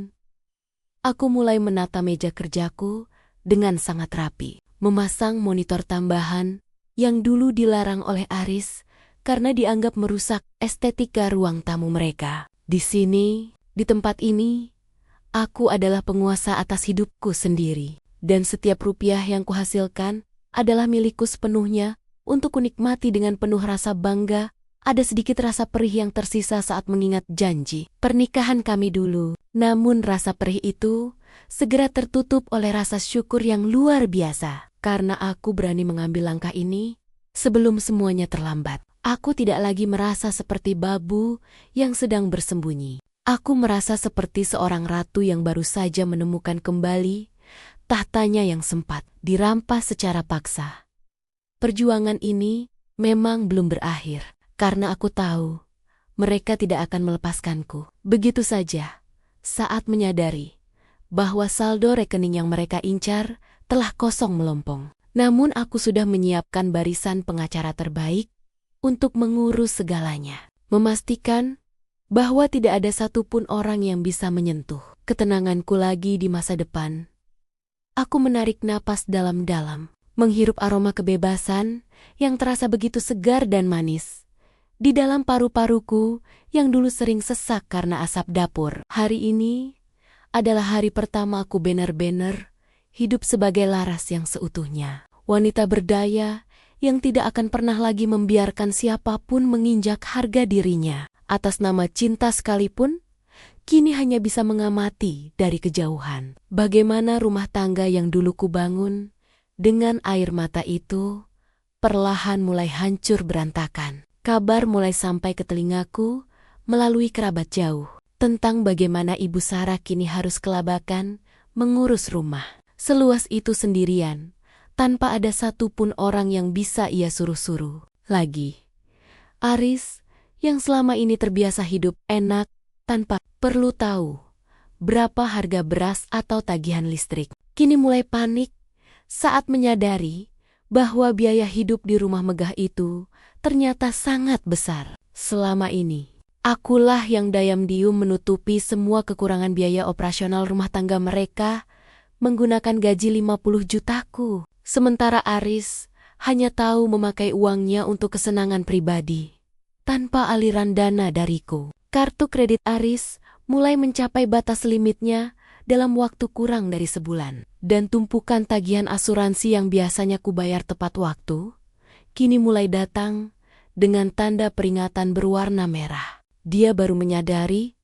Aku mulai menata meja kerjaku dengan sangat rapi, memasang monitor tambahan yang dulu dilarang oleh Aris karena dianggap merusak estetika ruang tamu mereka. Di sini, di tempat ini, aku adalah penguasa atas hidupku sendiri, dan setiap rupiah yang kuhasilkan adalah milikku sepenuhnya untuk kunikmati dengan penuh rasa bangga. Ada sedikit rasa perih yang tersisa saat mengingat janji pernikahan kami dulu. Namun rasa perih itu segera tertutup oleh rasa syukur yang luar biasa, karena aku berani mengambil langkah ini sebelum semuanya terlambat. Aku tidak lagi merasa seperti babu yang sedang bersembunyi. Aku merasa seperti seorang ratu yang baru saja menemukan kembali tahtanya yang sempat dirampas secara paksa. Perjuangan ini memang belum berakhir, karena aku tahu mereka tidak akan melepaskanku begitu saja. Saat menyadari bahwa saldo rekening yang mereka incar telah kosong melompong. Namun aku sudah menyiapkan barisan pengacara terbaik untuk mengurus segalanya, memastikan bahwa tidak ada satupun orang yang bisa menyentuh ketenanganku lagi di masa depan. Aku menarik napas dalam-dalam, menghirup aroma kebebasan yang terasa begitu segar dan manis di dalam paru-paruku yang dulu sering sesak karena asap dapur. Hari ini adalah hari pertama aku benar-benar hidup sebagai Laras yang seutuhnya. Wanita berdaya yang tidak akan pernah lagi membiarkan siapapun menginjak harga dirinya atas nama cinta sekalipun. kini hanya bisa mengamati dari kejauhan. Bagaimana rumah tangga yang dulu kubangun dengan air mata itu perlahan mulai hancur berantakan. Kabar mulai sampai ke telingaku melalui kerabat jauh tentang bagaimana Ibu Sarah kini harus kelabakan mengurus rumah seluas itu sendirian, tanpa ada satupun orang yang bisa ia suruh-suruh. Lagi, Aris yang selama ini terbiasa hidup enak tanpa perlu tahu berapa harga beras atau tagihan listrik, kini mulai panik saat menyadari bahwa biaya hidup di rumah megah itu ternyata sangat besar. Selama ini, akulah yang diam-diam menutupi semua kekurangan biaya operasional rumah tangga mereka menggunakan gaji 50 jutaku. Sementara Aris hanya tahu memakai uangnya untuk kesenangan pribadi, tanpa aliran dana dariku. Kartu kredit Aris mulai mencapai batas limitnya dalam waktu kurang dari sebulan. Dan tumpukan tagihan asuransi yang biasanya kubayar tepat waktu, kini mulai datang dengan tanda peringatan berwarna merah. Dia baru menyadari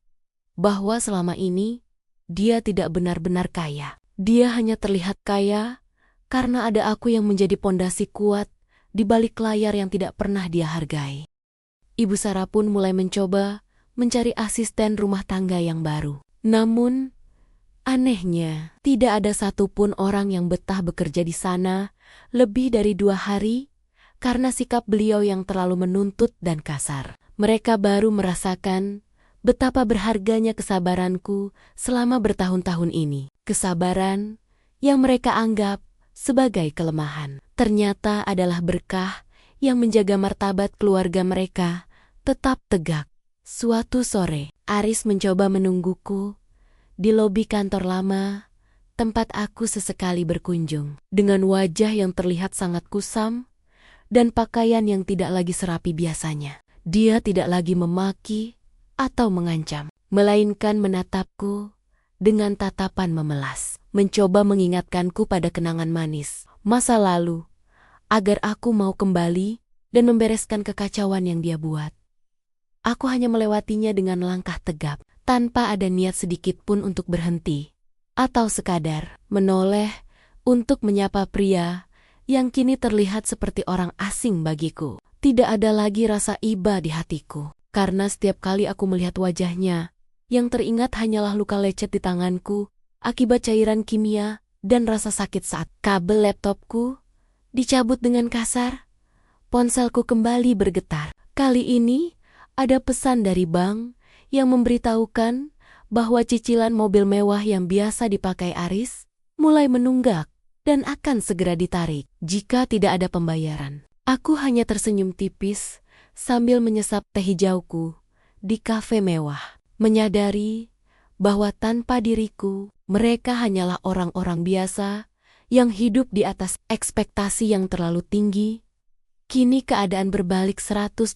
bahwa selama ini dia tidak benar-benar kaya. Dia hanya terlihat kaya karena ada aku yang menjadi pondasi kuat di balik layar yang tidak pernah dia hargai. Ibu Sarah pun mulai mencoba mencari asisten rumah tangga yang baru. Namun, anehnya, tidak ada satupun orang yang betah bekerja di sana lebih dari 2 hari karena sikap beliau yang terlalu menuntut dan kasar. Mereka baru merasakan betapa berharganya kesabaranku selama bertahun-tahun ini. Kesabaran yang mereka anggap sebagai kelemahan, ternyata adalah berkah yang menjaga martabat keluarga mereka tetap tegak. Suatu sore, Aris mencoba menungguku di lobi kantor lama, tempat aku sesekali berkunjung. Dengan wajah yang terlihat sangat kusam dan pakaian yang tidak lagi serapi biasanya. Dia tidak lagi memaki atau mengancam, melainkan menatapku dengan tatapan memelas, mencoba mengingatkanku pada kenangan manis masa lalu, agar aku mau kembali dan membereskan kekacauan yang dia buat. Aku hanya melewatinya dengan langkah tegap, tanpa ada niat sedikit pun untuk berhenti, atau sekadar menoleh untuk menyapa pria yang kini terlihat seperti orang asing bagiku. Tidak ada lagi rasa iba di hatiku, karena setiap kali aku melihat wajahnya, yang teringat hanyalah luka lecet di tanganku akibat cairan kimia dan rasa sakit saat kabel laptopku dicabut dengan kasar. Ponselku kembali bergetar. Kali ini ada pesan dari bank yang memberitahukan bahwa cicilan mobil mewah yang biasa dipakai Aris mulai menunggak dan akan segera ditarik jika tidak ada pembayaran. Aku hanya tersenyum tipis sambil menyesap teh hijauku di kafe mewah, menyadari bahwa tanpa diriku, mereka hanyalah orang-orang biasa yang hidup di atas ekspektasi yang terlalu tinggi. Kini keadaan berbalik 180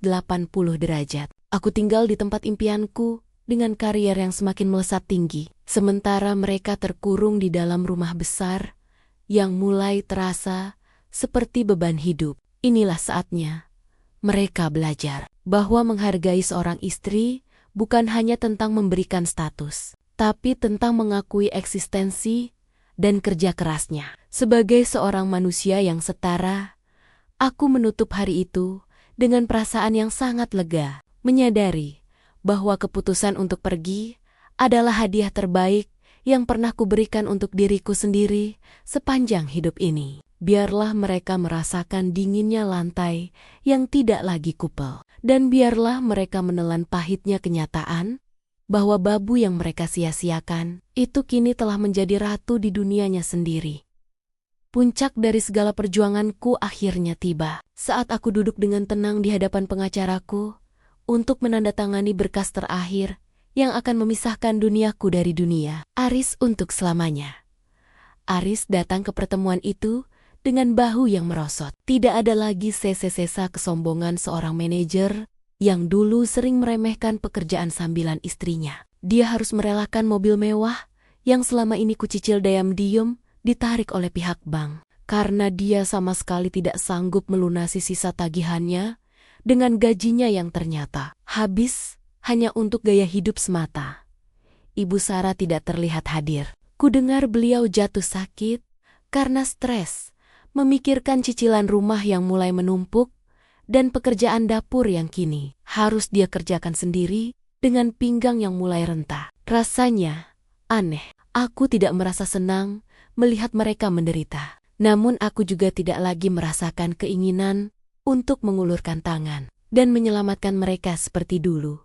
derajat. Aku tinggal di tempat impianku dengan karier yang semakin melesat tinggi, sementara mereka terkurung di dalam rumah besar yang mulai terasa seperti beban hidup. Inilah saatnya mereka belajar bahwa menghargai seorang istri bukan hanya tentang memberikan status, tapi tentang mengakui eksistensi dan kerja kerasnya. Sebagai seorang manusia yang setara, aku menutup hari itu dengan perasaan yang sangat lega, menyadari bahwa keputusan untuk pergi adalah hadiah terbaik yang pernah kuberikan untuk diriku sendiri sepanjang hidup ini. Biarlah mereka merasakan dinginnya lantai yang tidak lagi kupel, dan biarlah mereka menelan pahitnya kenyataan bahwa babu yang mereka sia-siakan itu kini telah menjadi ratu di dunianya sendiri. Puncak dari segala perjuanganku akhirnya tiba saat aku duduk dengan tenang di hadapan pengacaraku untuk menandatangani berkas terakhir yang akan memisahkan duniaku dari dunia Aris untuk selamanya. Aris datang ke pertemuan itu dengan bahu yang merosot. Tidak ada lagi sesa-sesa kesombongan seorang manajer yang dulu sering meremehkan pekerjaan sambilan istrinya. Dia harus merelakan mobil mewah yang selama ini kucicil diam-diam ditarik oleh pihak bank, karena dia sama sekali tidak sanggup melunasi sisa tagihannya dengan gajinya yang ternyata habis hanya untuk gaya hidup semata. Ibu Sarah tidak terlihat hadir. Kudengar beliau jatuh sakit karena stres, memikirkan cicilan rumah yang mulai menumpuk dan pekerjaan dapur yang kini harus dia kerjakan sendiri dengan pinggang yang mulai rentah. Rasanya aneh. Aku tidak merasa senang melihat mereka menderita. Namun aku juga tidak lagi merasakan keinginan untuk mengulurkan tangan dan menyelamatkan mereka seperti dulu.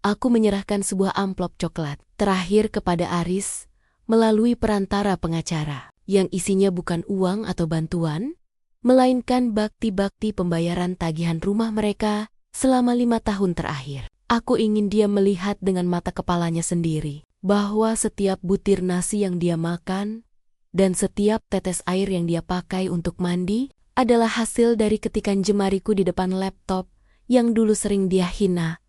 Aku menyerahkan sebuah amplop coklat terakhir kepada Aris melalui perantara pengacara, yang isinya bukan uang atau bantuan, melainkan bakti-bakti pembayaran tagihan rumah mereka selama 5 tahun terakhir. Aku ingin dia melihat dengan mata kepalanya sendiri bahwa setiap butir nasi yang dia makan dan setiap tetes air yang dia pakai untuk mandi adalah hasil dari ketikan jemariku di depan laptop yang dulu sering dia hina.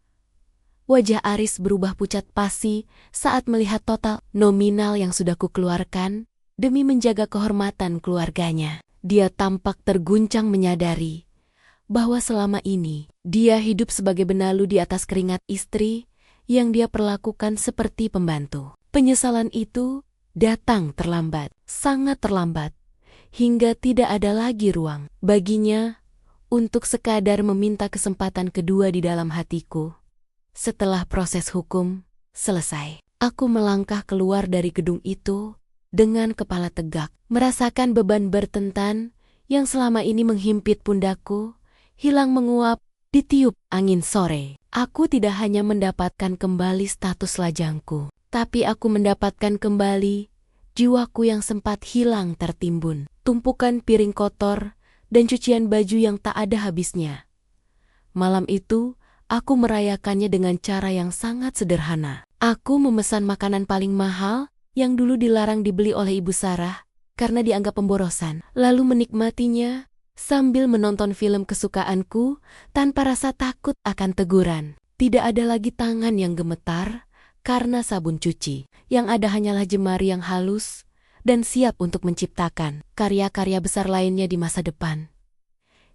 Wajah Aris berubah pucat pasi saat melihat total nominal yang sudah kukeluarkan demi menjaga kehormatan keluarganya. Dia tampak terguncang menyadari bahwa selama ini dia hidup sebagai benalu di atas keringat istri yang dia perlakukan seperti pembantu. Penyesalan itu datang terlambat, sangat terlambat, hingga tidak ada lagi ruang baginya untuk sekadar meminta kesempatan kedua di dalam hatiku. Setelah proses hukum selesai, aku melangkah keluar dari gedung itu dengan kepala tegak, merasakan beban bertentan yang selama ini menghimpit pundakku hilang menguap ditiup angin sore. Aku tidak hanya mendapatkan kembali status lajangku, tapi aku mendapatkan kembali jiwaku yang sempat hilang tertimbun, tumpukan piring kotor dan cucian baju yang tak ada habisnya. Malam itu, aku merayakannya dengan cara yang sangat sederhana. Aku memesan makanan paling mahal yang dulu dilarang dibeli oleh Ibu Sarah karena dianggap pemborosan, lalu menikmatinya sambil menonton film kesukaanku tanpa rasa takut akan teguran. Tidak ada lagi tangan yang gemetar karena sabun cuci. Yang ada hanyalah jemari yang halus dan siap untuk menciptakan karya-karya besar lainnya di masa depan.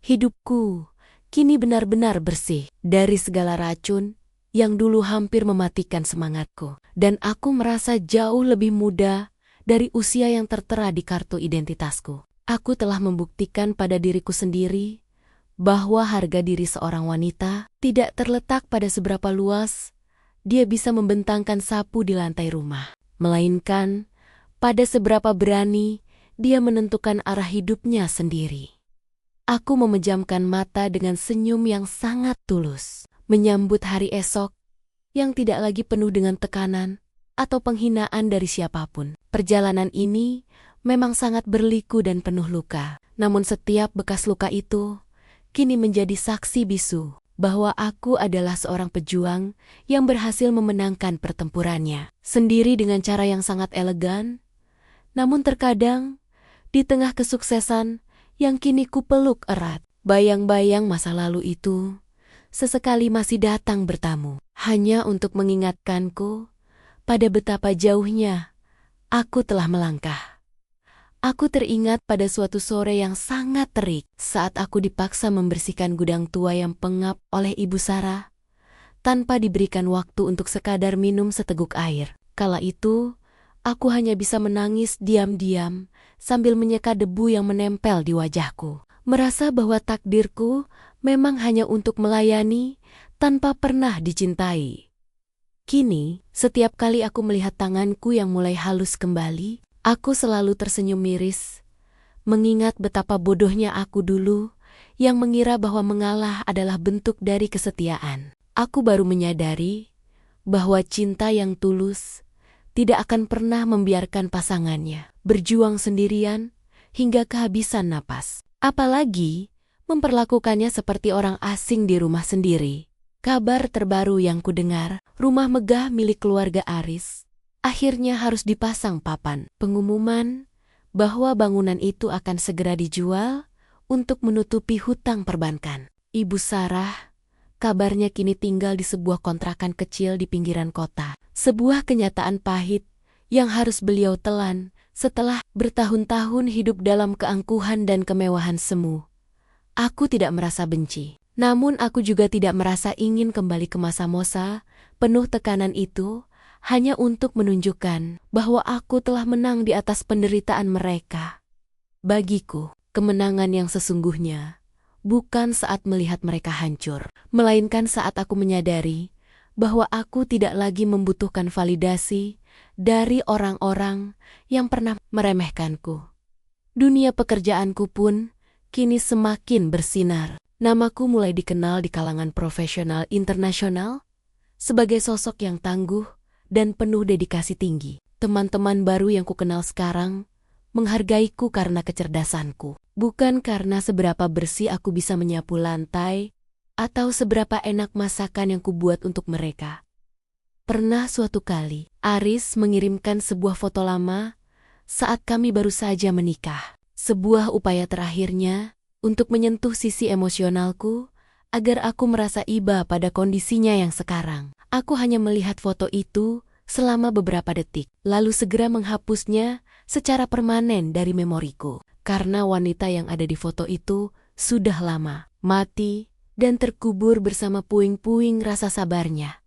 Hidupku kini benar-benar bersih dari segala racun yang dulu hampir mematikan semangatku. Dan aku merasa jauh lebih muda dari usia yang tertera di kartu identitasku. Aku telah membuktikan pada diriku sendiri bahwa harga diri seorang wanita tidak terletak pada seberapa luas dia bisa membentangkan sapu di lantai rumah, melainkan pada seberapa berani dia menentukan arah hidupnya sendiri. Aku memejamkan mata dengan senyum yang sangat tulus, menyambut hari esok yang tidak lagi penuh dengan tekanan atau penghinaan dari siapapun. Perjalanan ini memang sangat berliku dan penuh luka, namun setiap bekas luka itu kini menjadi saksi bisu bahwa aku adalah seorang pejuang yang berhasil memenangkan pertempurannya sendiri dengan cara yang sangat elegan. Namun terkadang di tengah kesuksesan yang kini kupeluk erat, bayang-bayang masa lalu itu sesekali masih datang bertamu, hanya untuk mengingatkanku pada betapa jauhnya aku telah melangkah. Aku teringat pada suatu sore yang sangat terik saat aku dipaksa membersihkan gudang tua yang pengap oleh Ibu Sarah tanpa diberikan waktu untuk sekadar minum seteguk air. Kala itu, aku hanya bisa menangis diam-diam sambil menyeka debu yang menempel di wajahku. Merasa bahwa takdirku memang hanya untuk melayani tanpa pernah dicintai. Kini, setiap kali aku melihat tanganku yang mulai halus kembali, aku selalu tersenyum miris, mengingat betapa bodohnya aku dulu yang mengira bahwa mengalah adalah bentuk dari kesetiaan. Aku baru menyadari bahwa cinta yang tulus tidak akan pernah membiarkan pasangannya berjuang sendirian hingga kehabisan napas. Apalagi memperlakukannya seperti orang asing di rumah sendiri. Kabar terbaru yang kudengar, rumah megah milik keluarga Aris akhirnya harus dipasang papan pengumuman bahwa bangunan itu akan segera dijual untuk menutupi hutang perbankan. Ibu Sarah, kabarnya kini tinggal di sebuah kontrakan kecil di pinggiran kota. Sebuah kenyataan pahit yang harus beliau telan setelah bertahun-tahun hidup dalam keangkuhan dan kemewahan semu. Aku tidak merasa benci, namun aku juga tidak merasa ingin kembali ke masa-masa penuh tekanan itu hanya untuk menunjukkan bahwa aku telah menang di atas penderitaan mereka. Bagiku, kemenangan yang sesungguhnya bukan saat melihat mereka hancur, melainkan saat aku menyadari bahwa aku tidak lagi membutuhkan validasi dari orang-orang yang pernah meremehkanku. Dunia pekerjaanku pun kini semakin bersinar. Namaku mulai dikenal di kalangan profesional internasional sebagai sosok yang tangguh dan penuh dedikasi tinggi. Teman-teman baru yang kukenal sekarang menghargaiku karena kecerdasanku, bukan karena seberapa bersih aku bisa menyapu lantai atau seberapa enak masakan yang kubuat untuk mereka. Pernah suatu kali, Aris mengirimkan sebuah foto lama saat kami baru saja menikah. Sebuah upaya terakhirnya untuk menyentuh sisi emosionalku agar aku merasa iba pada kondisinya yang sekarang. Aku hanya melihat foto itu selama beberapa detik, lalu segera menghapusnya secara permanen dari memoriku. Karena wanita yang ada di foto itu sudah lama mati dan terkubur bersama puing-puing rasa sabarnya.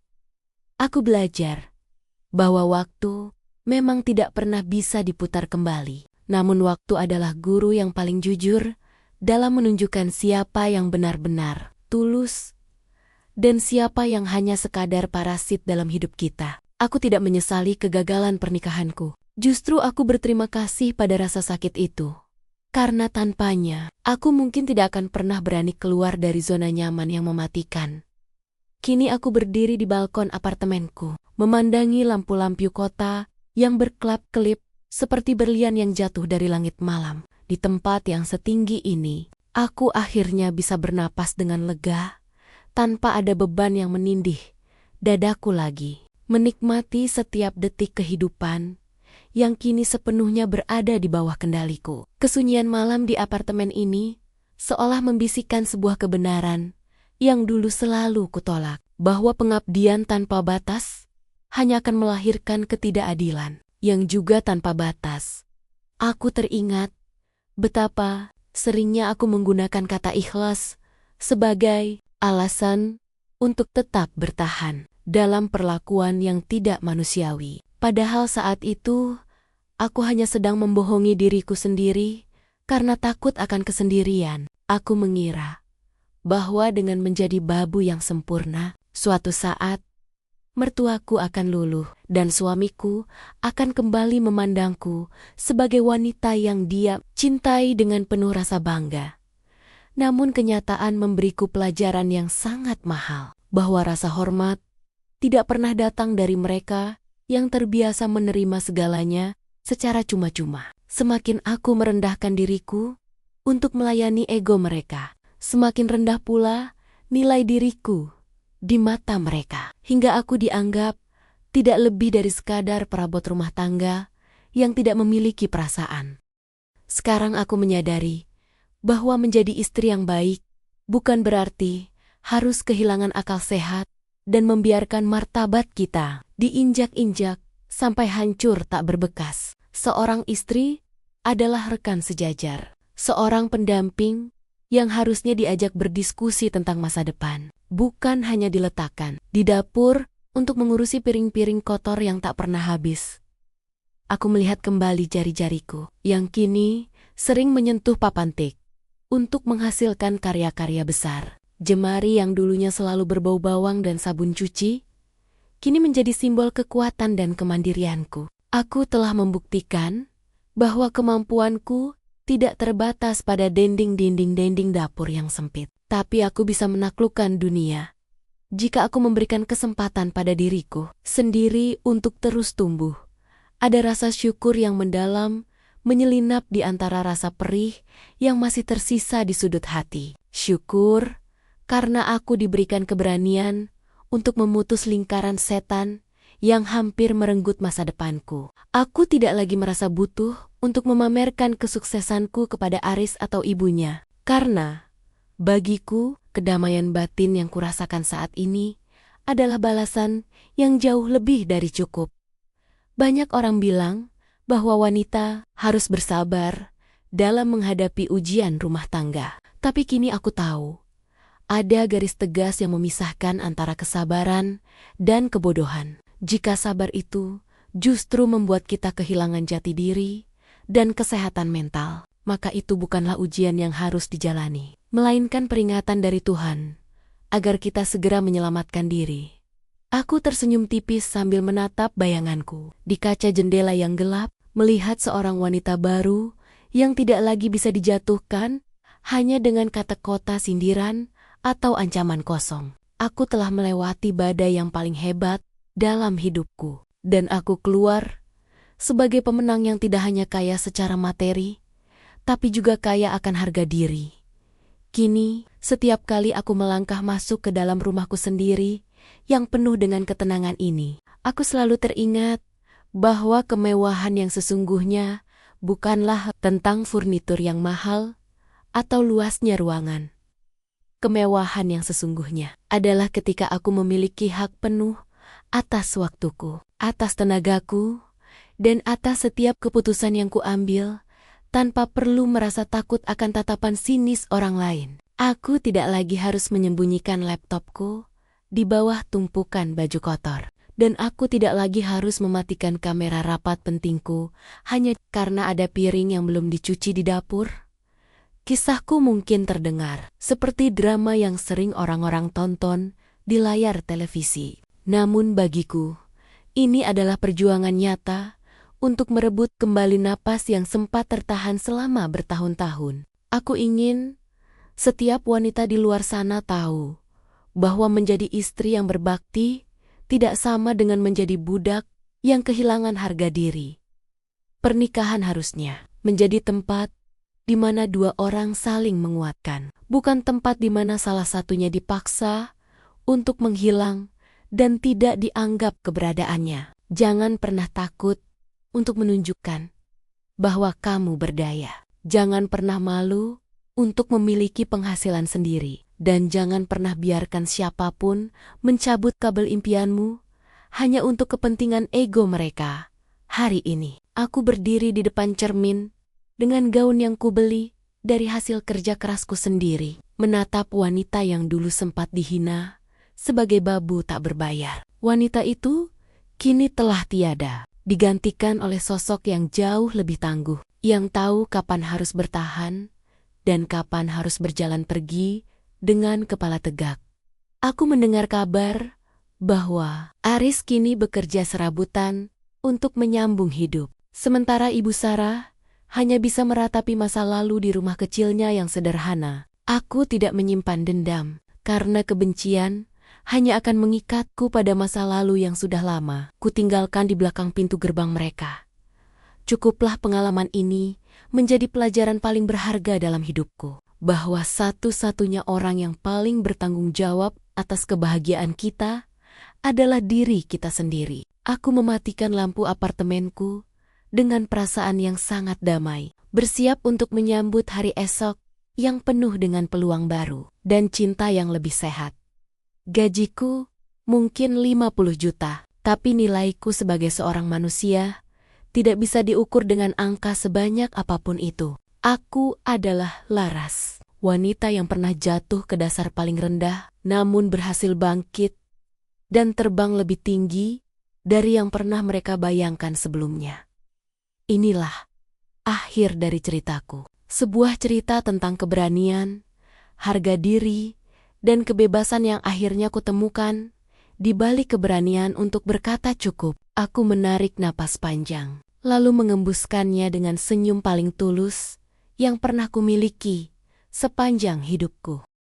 Aku belajar bahwa waktu memang tidak pernah bisa diputar kembali. Namun waktu adalah guru yang paling jujur dalam menunjukkan siapa yang benar-benar tulus dan siapa yang hanya sekadar parasit dalam hidup kita. Aku tidak menyesali kegagalan pernikahanku. Justru aku berterima kasih pada rasa sakit itu. Karena tanpanya, aku mungkin tidak akan pernah berani keluar dari zona nyaman yang mematikan. Kini aku berdiri di balkon apartemenku, memandangi lampu-lampu kota yang berkelap-kelip seperti berlian yang jatuh dari langit malam. Di tempat yang setinggi ini, aku akhirnya bisa bernapas dengan lega, tanpa ada beban yang menindih dadaku lagi. Menikmati setiap detik kehidupan yang kini sepenuhnya berada di bawah kendaliku. Kesunyian malam di apartemen ini seolah membisikkan sebuah kebenaran yang dulu selalu kutolak, bahwa pengabdian tanpa batas hanya akan melahirkan ketidakadilan yang juga tanpa batas. Aku teringat betapa seringnya aku menggunakan kata ikhlas sebagai alasan untuk tetap bertahan dalam perlakuan yang tidak manusiawi. Padahal saat itu, aku hanya sedang membohongi diriku sendiri karena takut akan kesendirian. Aku mengira bahwa dengan menjadi babu yang sempurna, suatu saat mertuaku akan luluh dan suamiku akan kembali memandangku sebagai wanita yang dia cintai dengan penuh rasa bangga. Namun kenyataan memberiku pelajaran yang sangat mahal, bahwa rasa hormat tidak pernah datang dari mereka yang terbiasa menerima segalanya secara cuma-cuma. Semakin aku merendahkan diriku untuk melayani ego mereka, semakin rendah pula nilai diriku di mata mereka, hingga aku dianggap tidak lebih dari sekadar perabot rumah tangga yang tidak memiliki perasaan. Sekarang aku menyadari bahwa menjadi istri yang baik bukan berarti harus kehilangan akal sehat dan membiarkan martabat kita diinjak-injak sampai hancur tak berbekas. Seorang istri adalah rekan sejajar, seorang pendamping yang harusnya diajak berdiskusi tentang masa depan, bukan hanya diletakkan di dapur untuk mengurusi piring-piring kotor yang tak pernah habis. Aku melihat kembali jari-jariku yang kini sering menyentuh papan tik untuk menghasilkan karya-karya besar. Jemari yang dulunya selalu berbau bawang dan sabun cuci, kini menjadi simbol kekuatan dan kemandirianku. Aku telah membuktikan bahwa kemampuanku tidak terbatas pada dinding dapur yang sempit. Tapi aku bisa menaklukkan dunia jika aku memberikan kesempatan pada diriku sendiri untuk terus tumbuh. Ada rasa syukur yang mendalam menyelinap di antara rasa perih yang masih tersisa di sudut hati. Syukur karena aku diberikan keberanian untuk memutus lingkaran setan yang hampir merenggut masa depanku. Aku tidak lagi merasa butuh untuk memamerkan kesuksesanku kepada Aris atau ibunya. Karena bagiku, kedamaian batin yang kurasakan saat ini adalah balasan yang jauh lebih dari cukup. Banyak orang bilang bahwa wanita harus bersabar dalam menghadapi ujian rumah tangga. Tapi kini aku tahu, ada garis tegas yang memisahkan antara kesabaran dan kebodohan. Jika sabar itu justru membuat kita kehilangan jati diri dan kesehatan mental, maka itu bukanlah ujian yang harus dijalani, melainkan peringatan dari Tuhan agar kita segera menyelamatkan diri. Aku tersenyum tipis sambil menatap bayanganku di kaca jendela yang gelap, melihat seorang wanita baru yang tidak lagi bisa dijatuhkan hanya dengan kata-kata sindiran atau ancaman kosong. Aku telah melewati badai yang paling hebat dalam hidupku, dan aku keluar sebagai pemenang yang tidak hanya kaya secara materi, tapi juga kaya akan harga diri. Kini, setiap kali aku melangkah masuk ke dalam rumahku sendiri yang penuh dengan ketenangan ini, aku selalu teringat bahwa kemewahan yang sesungguhnya bukanlah tentang furnitur yang mahal atau luasnya ruangan. Kemewahan yang sesungguhnya adalah ketika aku memiliki hak penuh atas waktuku, atas tenagaku, dan atas setiap keputusan yang kuambil tanpa perlu merasa takut akan tatapan sinis orang lain. Aku tidak lagi harus menyembunyikan laptopku di bawah tumpukan baju kotor, dan aku tidak lagi harus mematikan kamera rapat pentingku hanya karena ada piring yang belum dicuci di dapur. Kisahku mungkin terdengar seperti drama yang sering orang-orang tonton di layar televisi. Namun bagiku, ini adalah perjuangan nyata untuk merebut kembali napas yang sempat tertahan selama bertahun-tahun. Aku ingin setiap wanita di luar sana tahu bahwa menjadi istri yang berbakti tidak sama dengan menjadi budak yang kehilangan harga diri. Pernikahan harusnya menjadi tempat di mana dua orang saling menguatkan, bukan tempat di mana salah satunya dipaksa untuk menghilang dan tidak dianggap keberadaannya. Jangan pernah takut untuk menunjukkan bahwa kamu berdaya. Jangan pernah malu untuk memiliki penghasilan sendiri. Dan jangan pernah biarkan siapapun mencabut kabel impianmu hanya untuk kepentingan ego mereka. Hari ini, aku berdiri di depan cermin dengan gaun yang kubeli dari hasil kerja kerasku sendiri, menatap wanita yang dulu sempat dihina sebagai babu tak berbayar. Wanita itu kini telah tiada, digantikan oleh sosok yang jauh lebih tangguh, yang tahu kapan harus bertahan dan kapan harus berjalan pergi dengan kepala tegak. Aku mendengar kabar bahwa Aris kini bekerja serabutan untuk menyambung hidup, sementara Ibu Sarah hanya bisa meratapi masa lalu di rumah kecilnya yang sederhana. Aku tidak menyimpan dendam, karena kebencian hanya akan mengikatku pada masa lalu yang sudah lama kutinggalkan di belakang pintu gerbang mereka. Cukuplah pengalaman ini menjadi pelajaran paling berharga dalam hidupku, bahwa satu-satunya orang yang paling bertanggung jawab atas kebahagiaan kita adalah diri kita sendiri. Aku mematikan lampu apartemenku dengan perasaan yang sangat damai, bersiap untuk menyambut hari esok yang penuh dengan peluang baru dan cinta yang lebih sehat. Gajiku mungkin 50 juta, tapi nilaiku sebagai seorang manusia tidak bisa diukur dengan angka sebanyak apapun itu. Aku adalah Laras, wanita yang pernah jatuh ke dasar paling rendah, namun berhasil bangkit dan terbang lebih tinggi dari yang pernah mereka bayangkan sebelumnya. Inilah akhir dari ceritaku, sebuah cerita tentang keberanian, harga diri, dan kebebasan yang akhirnya kutemukan di balik keberanian untuk berkata cukup. Aku menarik napas panjang, lalu mengembuskannya dengan senyum paling tulus yang pernah kumiliki sepanjang hidupku.